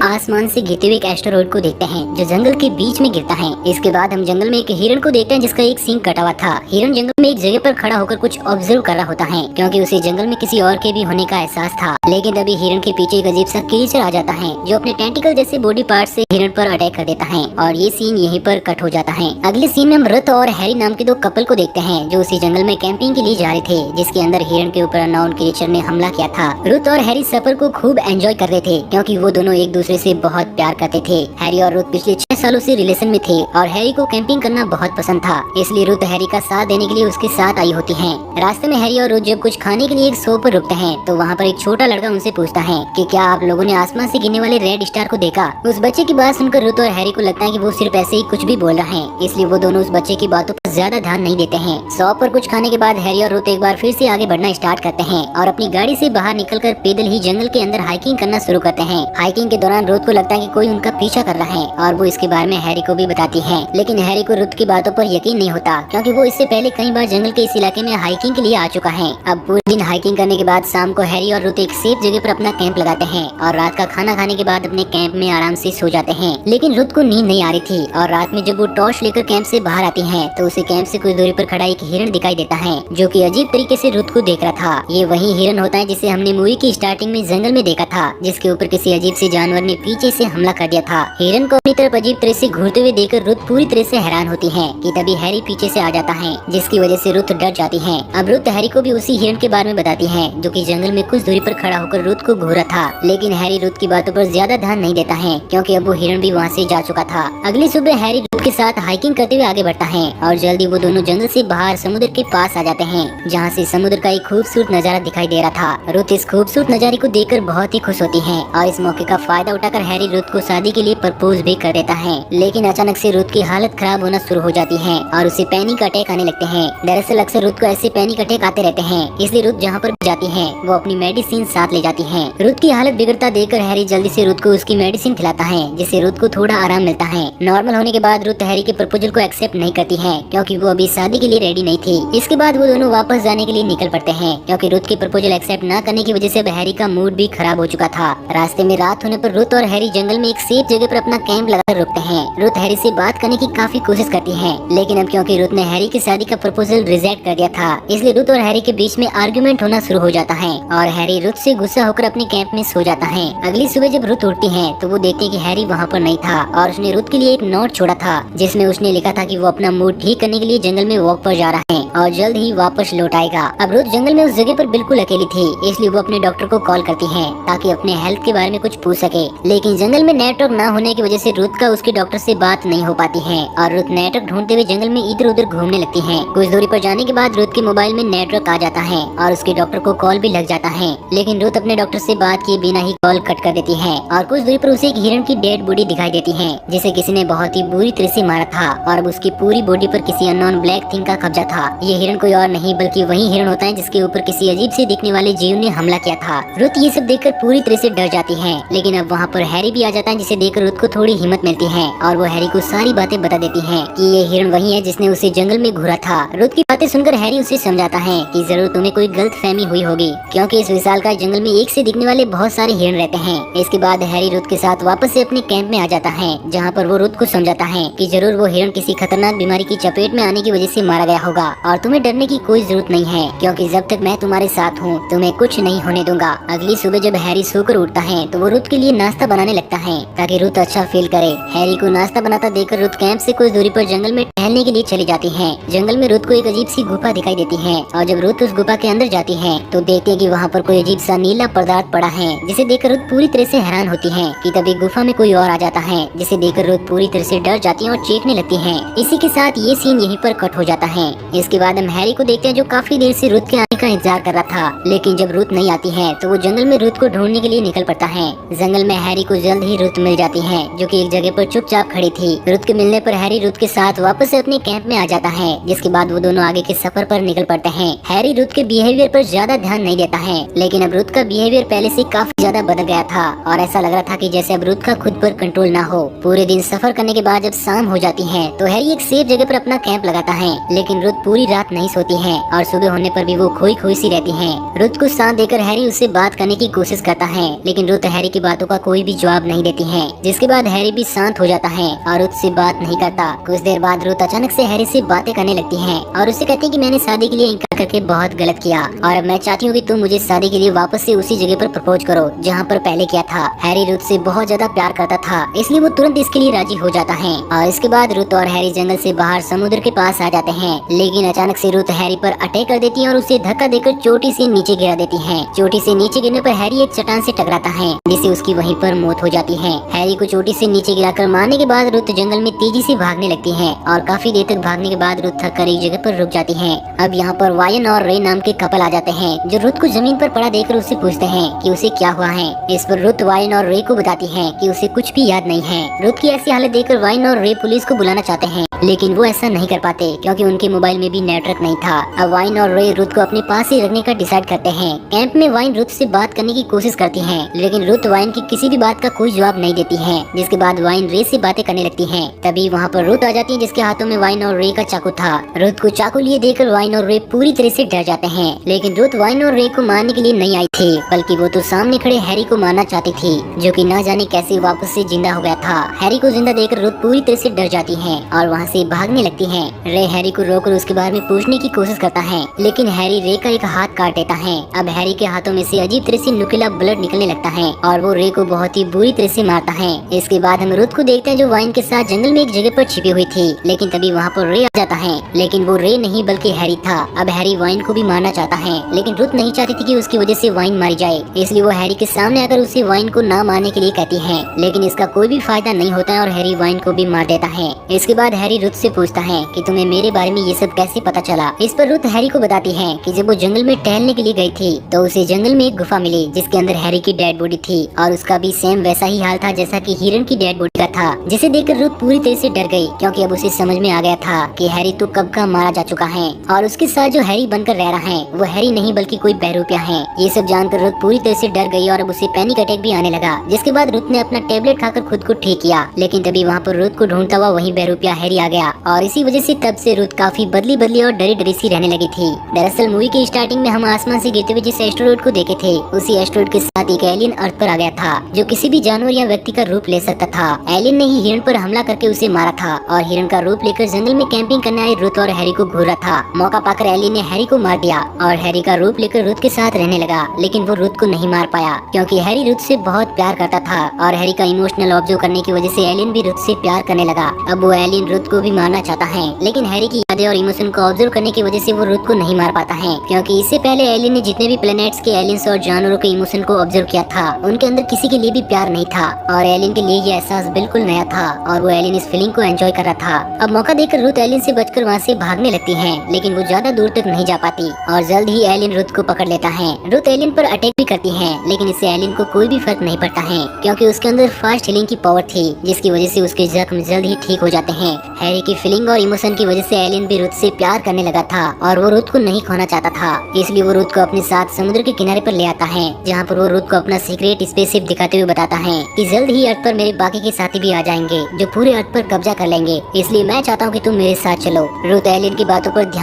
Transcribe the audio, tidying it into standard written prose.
आसमान से गिरते हुए एक एस्टेरॉइड को देखते हैं जो जंगल के बीच में गिरता है। इसके बाद हम जंगल में एक हिरण को देखते हैं जिसका एक सींग कटा हुआ था। हिरण जंगल में एक जगह पर खड़ा होकर कुछ ऑब्जर्व कर रहा होता है क्योंकि उसे जंगल में किसी और के भी होने का एहसास था। लेकिन तभी हिरण के पीछे एक अजीब सा क्रीचर आ जाता है जो अपने टेंटिकल जैसे बॉडी पार्ट से हिरण पर अटैक कर देता है और ये सीन यहीं पर कट हो जाता है। अगले सीन में हम रथ और हैरी नाम के दो कपल को देखते हैं जो उसी जंगल में कैंपिंग के लिए जा रहे थे जिसके अंदर हिरण के ऊपर अननोन क्रीचर ने हमला किया था। रुथ और हैरी सफर को खूब एंजॉय कर रहे थे क्योंकि वो दोनों एक दूसरे से बहुत प्यार करते थे। हैरी और रुथ पिछले 6 सालों से रिलेशन में थे और हैरी को कैंपिंग करना बहुत पसंद था, इसलिए रुथ हैरी का साथ देने के लिए उसके साथ आई होती हैं। रास्ते में हैरी और रुथ जब कुछ खाने के लिए एक शॉप पर रुकते हैं तो वहाँ पर एक छोटा लड़का उनसे पूछता है कि क्या आप लोगों ने आसमान से गिरने वाले रेड स्टार को देखा। उस बच्चे की बात सुनकर रुथ और हैरी को लगता है कि वो सिर्फ ऐसे ही कुछ भी बोल रहा है, इसलिए वो दोनों उस बच्चे की बातों पर ज्यादा ध्यान नहीं देते हैं। शॉप पर कुछ खाने के बाद हैरी और रुथ एक बार फिर से आगे बढ़ना स्टार्ट करते हैं और अपनी गाड़ी से बाहर निकलकर पैदल ही जंगल के अंदर हाइकिंग करना शुरू करते हैं। हाइकिंग के दौरान रुथ को लगता है कि कोई उनका पीछा कर रहा है और वो इसके बारे में हैरी को भी बताती है, लेकिन हैरी को रुथ की बातों पर यकीन नहीं होता क्योंकि वो इससे पहले कई बार जंगल के इस इलाके में हाइकिंग के लिए आ चुका है। अब पूरे दिन हाइकिंग करने के बाद शाम को हैरी और रुथ एक सेफ जगह पर अपना कैंप लगाते हैं और रात का खाना खाने के बाद अपने कैंप में आराम से सो जाते हैं। लेकिन रुथ को नींद नहीं आ रही थी और रात में जब वो टॉर्च लेकर कैंप से बाहर आती है तो उसे कैंप से कुछ दूरी पर खड़ा एक हिरण दिखाई देता है जो कि अजीब तरीके से रुथ को देख रहा था। ये वही हिरण होता है जिसे हमने मूवी की स्टार्टिंग में जंगल में देखा था, जिसके ऊपर किसी अजीब से जानवर ने पीछे से हमला कर दिया था। हिरण को अपनी तरफ अजीब तरह से घूरते हुए देखकर रुथ पूरी तरह से हैरान होती है कि तभी हैरी पीछे से आ जाता है जिसकी वजह से रुथ डर जाती है। अब रुथ हैरी को भी उसी हिरण के बारे में बताती है जो कि जंगल में कुछ दूरी पर खड़ा होकर रुथ को घूरा था, लेकिन हैरी रुथ की बातों पर ज्यादा ध्यान नहीं देता है क्योंकि अब वो हिरण भी वहाँ से जा चुका था। अगली सुबह हैरी रुथ के साथ हाइकिंग करते हुए आगे बढ़ता है और जल्दी वो दोनों जंगल से बाहर समुद्र के पास आ जाते हैं जहाँ से समुद्र का एक खूबसूरत नजारा दिखाई दे रहा था। रुथ इस खूबसूरत नजारे को देखकर बहुत ही खुश होती है और इस मौके का फायदा उठाकर हैरी रुथ को शादी के लिए प्रपोज भी कर देता है। लेकिन अचानक से रुथ की हालत खराब होना शुरू हो जाती है और उसे पैनिक अटैक आने लगते हैं। दरअसल अक्सर रुथ को ऐसे पैनिक अटैक आते रहते हैं, इसलिए रुथ जहाँ पर भी जाती है वो अपनी मेडिसिन साथ ले जाती है। रुथ की हालत बिगड़ता देखकर हैरी जल्दी से रुथ को उसकी मेडिसिन खिलाता है जिससे रुथ को थोड़ा आराम मिलता है। नॉर्मल होने के बाद रुथ हैरी के प्रपोजल को एक्सेप्ट नहीं करती है क्योंकि वो अभी शादी के लिए रेडी नहीं थी। इसके बाद वो दोनों वापस जाने के लिए निकल पड़ते हैं क्योंकि रुथ के प्रपोजल एक्सेप्ट न करने की वजह से अब हैरी का मूड भी खराब हो चुका था। रास्ते में रात होने पर रुथ और हैरी जंगल में एक सेफ जगह पर अपना कैंप लगाकर रुकते हैं। रुथ हैरी से बात करने की काफी कोशिश करती है, लेकिन अब क्योंकि रुथ ने हैरी की शादी का प्रपोजल रिजेक्ट कर दिया था इसलिए रुथ और हैरी के बीच में आर्गुमेंट होना शुरू हो जाता है और हैरी रुथ से गुस्सा होकर अपने कैंप में सो जाता है। अगली सुबह जब रुथ उठती है तो वो देखती है कि हैरी वहाँ पर नहीं था और उसने रुथ के लिए एक नोट छोड़ा था जिसमें उसने लिखा था कि वो अपना मूड ठीक करने के लिए जंगल में वॉक पर जा रहा है और जल्द ही वापस लौट आएगा। अब रुथ जंगल में उस जगह पर बिल्कुल अकेली थी, इसलिए वो अपने डॉक्टर को कॉल करती है ताकि अपने हेल्थ के बारे में कुछ पूछ सके। लेकिन जंगल में नेटवर्क न होने की वजह से रुथ का उसके डॉक्टर से बात नहीं हो पाती है और रुथ नेटवर्क ढूंढते हुए जंगल में इधर उधर घूमने लगती है। कुछ दूरी पर जाने के बाद रुथ के मोबाइल में नेटवर्क आ जाता है और उसके डॉक्टर को कॉल भी लग जाता है, लेकिन रुथ अपने डॉक्टर से बात किए बिना ही कॉल कट कर देती है और कुछ दूरी पर उसे एक हिरण की डेड बॉडी दिखाई देती है जिसे किसी ने बहुत ही बुरी तरह से मारा था और अब उसकी पूरी बॉडी पर किसी अननोन ब्लैक थिंग का कब्जा था। ये हिरण कोई और नहीं बल्कि वही हिरण होता है जिसके ऊपर किसी अजीब से दिखने वाले जीव ने हमला किया था। रुथ ये सब देखकर पूरी तरह से डर जाती है, लेकिन अब वहाँ पर हैरी भी आ जाता है जिसे देखकर रुथ को थोड़ी हिम्मत मिलती है और वो हैरी को सारी बातें बता देती है कि ये हिरण वही है जिसने उसे जंगल में घूरा था। रुथ की बातें सुनकर हैरी उसे समझाता है कि जरूर तुम्हें कोई गलतफहमी हुई होगी क्योंकि इस विशालकाय जंगल में एक से दिखने वाले बहुत सारे हिरण रहते हैं। इसके बाद हैरी रुथ के साथ वापस से अपने कैंप में आ जाता है जहाँ पर वो रुथ को समझाता है कि जरूर वो हिरण किसी खतरनाक बीमारी की चपेट में आने की वजह से मारा गया होगा और तुम्हें डरने की कोई जरूरत नहीं है क्योंकि जब तक मैं तुम्हारे साथ हूँ तुम्हें कुछ नहीं होने दूंगा। अगली सुबह जब हैरी सोकर उठता है तो वो रुथ के लिए नाश्ता बनाने लगता है ताकि रुथ अच्छा फील करे। हैरी को नाश्ता बनाता देखकर रुथ कैंप से कुछ दूरी पर जंगल में टहलने के लिए चली जाती है। जंगल में रुथ को एक अजीब सी गुफा दिखाई देती है और जब रुथ उस गुफा के अंदर जाती है तो देखती है कि वहाँ पर कोई अजीब सा नीला पदार्थ पड़ा है जिसे देखकर रुथ पूरी तरह से हैरान होती है कि तभी गुफा में कोई और आ जाता है जिसे देखकर रुथ पूरी तरह से डर जाती है और चीखने लगती है। इसी के साथ ये सीन यहीं पर कट हो जाता है। इसके बाद हम हैरी को देखते हैं जो काफी देर से रुथ के आने का इंतजार कर रहा था, लेकिन जब रुथ नहीं आती है तो वो जंगल में रुथ को ढूंढने के लिए निकल पड़ता है। जंगल में हैरी को जल्द ही रुथ मिल जाती है जो कि एक जगह पर चुपचाप खड़ी थी। रुथ के मिलने पर हैरी रुथ के साथ वापस से अपने कैंप में आ जाता है, जिसके बाद वो दोनों आगे के सफर पर निकल पड़ते हैं। हैरी रुथ के बिहेवियर पर ज्यादा ध्यान नहीं देता है, लेकिन अब रुथ का बिहेवियर पहले से काफी ज्यादा बदल गया था और ऐसा लग रहा था कि जैसे अब रुथ का खुद पर कंट्रोल ना हो। पूरे दिन सफर करने के बाद जब शाम हो जाती है तो हैरी एक सेफ जगह पर अपना कैंप लगाता है, लेकिन रुथ पूरी रात नहीं सोती है और सुबह होने पर भी वो खोई खोई सी रहती है। रुथ को साथ देकर हैरी उससे बात करने की कोशिश करता है, लेकिन रुथ हैरी की बातों का कोई भी जवाब नहीं देती है, जिसके बाद हैरी भी शांत हो जाता है और रुथ से बात नहीं करता। कुछ देर बाद रुथ अचानक से हैरी से बातें करने लगती है और उससे कहती है कि मैंने शादी के लिए इनकार करके बहुत गलत किया और अब मैं चाहती हूँ कि तुम मुझे शादी के लिए वापस से उसी जगह पर प्रपोज करो जहाँ पर पहले किया था। हैरी रुथ से बहुत ज्यादा प्यार करता था, इसलिए वो तुरंत इसके लिए राजी हो जाता है और इसके बाद रुथ और हैरी जंगल से बाहर समुद्र के पास आ जाते हैं, लेकिन अचानक से रुथ हैरी पर अटैक कर देती है और उसे धक्का देकर चोटी से नीचे गिरा देती है। चोटी से नीचे गिरने पर हैरी एक चट्टान से टकराता है, जिससे उसकी वहीं पर मौत हो जाती है। हैरी को चोटी से नीचे गिराकर मारने के बाद रुथ जंगल में तेजी से भागने लगती है और काफी देर तक भागने के बाद रुथ थक कर एक जगह पर रुक जाती है। अब यहाँ पर वायन और रे नाम के कपल आ जाते हैं, जो रुथ को जमीन पर पड़ा देखकर उससे पूछते हैं कि उसे क्या हुआ है। इस पर रुथ वायन और रे को बताती है कि उसे कुछ भी याद नहीं है। रुथ की ऐसी हालत देखकर वायन और रे पुलिस को बुलाना चाहते हैं, लेकिन वो ऐसा नहीं कर पाते क्योंकि उनके मोबाइल में भी नेटवर्क नहीं था। अब वाइन और रे रुथ को अपने पास ही रखने का डिसाइड करते हैं। कैंप में वाइन रुथ से बात करने की कोशिश करती है, लेकिन रुथ वाइन की किसी भी बात का कोई जवाब नहीं देती है, जिसके बाद वाइन रे से बातें करने लगती है। तभी वहाँ पर रुथ आ जाती है, जिसके हाथों में वाइन और रे का चाकू था। रुथ को चाकू लिए देखकर वाइन और रे पूरी तरह से डर जाते हैं, लेकिन रुथ वाइन और रे को मारने के लिए नहीं आई थी, बल्कि वो तो सामने खड़े हैरी को मारना चाहती थी, जो कि ना जाने कैसे वापस से जिंदा हो गया था। हैरी को जिंदा देखकर रुथ पूरी तरह से डर जाती है और वहाँ से भागने लगती है। रे हैरी को रोककर उसके बारे में पूछने की कोशिश करता है, लेकिन हैरी रे का एक हाथ काट देता है। अब हैरी के हाथों में से अजीब तरह से नुकीला ब्लड निकलने लगता है और वो रे को बहुत ही बुरी तरह से मारता है। इसके बाद हम रुथ को देखते हैं, जो वाइन के साथ जंगल में एक जगह पर छिपी हुई थी, लेकिन तभी वहाँ पर रे आ जाता है, लेकिन वो रे नहीं बल्कि हैरी था। अब हैरी वाइन को भी मारना चाहता है, लेकिन रुथ नहीं चाहती थी कि उसकी वजह से वाइन मारी जाए, इसलिए वो हैरी के सामने आकर उसे वाइन को ना मारने के लिए कहती है, लेकिन इसका कोई भी फायदा नहीं होता है और हैरी वाइन को भी मार देता है। इसके बाद हैरी रुथ से पूछता है कि तुम्हें मेरे बारे में ये सब कैसे पता चला। इस पर रुथ हैरी को बताती है कि जब वो जंगल में टहलने के लिए गई थी तो उसे जंगल में एक गुफा मिली, जिसके अंदर हैरी की डेड बॉडी थी और उसका भी सेम वैसा ही हाल था जैसा कि हिरन की डेड बॉडी का था, जिसे देखकर रुथ पूरी तरह से डर गई, क्योंकि अब उसे समझ में आ गया था कि हैरी तो कब का मारा जा चुका है और उसके साथ जो हैरी बनकर रह रहा है वो हैरी नहीं बल्कि कोई बहरूपिया है। ये सब जानकर रुथ पूरी तरह से डर गई और अब उसे पैनिक अटैक भी आने लगा, जिसके बाद रुथ ने अपना टेबलेट खाकर खुद को ठीक किया, लेकिन तभी वहाँ पर रुथ को ढूंढता हुआ वही बहरूपिया हैरी आ गया और इसी वजह से तब से रुथ काफी बदली बदली और डरी डरी सी रहने लगी थी। दरअसल मूवी की स्टार्टिंग में हम आसमान से गिरते हुए जिस एस्टेरॉयड को देखे थे, उसी एस्टेरॉयड के साथ एक एलियन अर्थ पर आ गया था, जो किसी भी जानवर या व्यक्ति का रूप ले सकता था। एलियन ने ही हिरन पर हमला करके उसे मारा था और हिरन का रूप लेकर जंगल में कैंपिंग करने आए रुथ और हैरी को घूर रहा था। मौका पाकर एलियन ने हैरी को मार दिया और हैरी का रूप लेकर रुथ के साथ रहने लगा, लेकिन वो रुथ को नहीं मार पाया क्योंकि हैरी रुथ से बहुत प्यार करता था और हैरी का इमोशनल ऑब्जर्व करने की वजह से एलियन भी रुथ से प्यार करने लगा। अब वो एलियन रुथ को भी मारना चाहता है, लेकिन हैरी की यादें और इमोशन को ऑब्जर्व करने की वजह से वो रुथ को नहीं मार पाता है, क्योंकि इससे पहले एलियन ने जितने भी प्लैनेट्स के एलियंस और जानवरों के इमोशन को ऑब्जर्व किया था, उनके अंदर किसी के लिए भी प्यार नहीं था और एलियन के लिए ये एहसास बिल्कुल नया था और वो एलियन इस फीलिंग को एंजॉय कर रहा था। अब मौका देकर रुथ एलियन से बचकर वहाँ से भागने लगती है, लेकिन वो ज्यादा दूर तक नहीं जा पाती और जल्द ही एलियन रुथ को पकड़ लेता है। रुथ एलियन पर अटैक भी करती है, लेकिन इससे एलियन को कोई भी फर्क नहीं पड़ता है, क्योंकि उसके अंदर फास्ट हीलिंग की पावर थी, जिसकी वजह से उसके जख्म जल्द ही ठीक हो जाते हैं। हैरी की फीलिंग और इमोशन की वजह से एलियन भी रुथ से प्यार करने लगा था और वो रुथ को नहीं खोना चाहता था, इसलिए वो रुथ को अपने साथ समुद्र के किनारे पर ले आता है, जहाँ पर वो रुथ को अपना सीक्रेट स्पेसशिप दिखाते हुए बताता है कि जल्द ही अर्थ पर मेरे बाकी के साथी भी आ जाएंगे, जो पूरे अर्थ पर कब्जा कर लेंगे, इसलिए मैं चाहता हूँ कि तुम मेरे साथ चलो। रुथ एलियन की बातों पर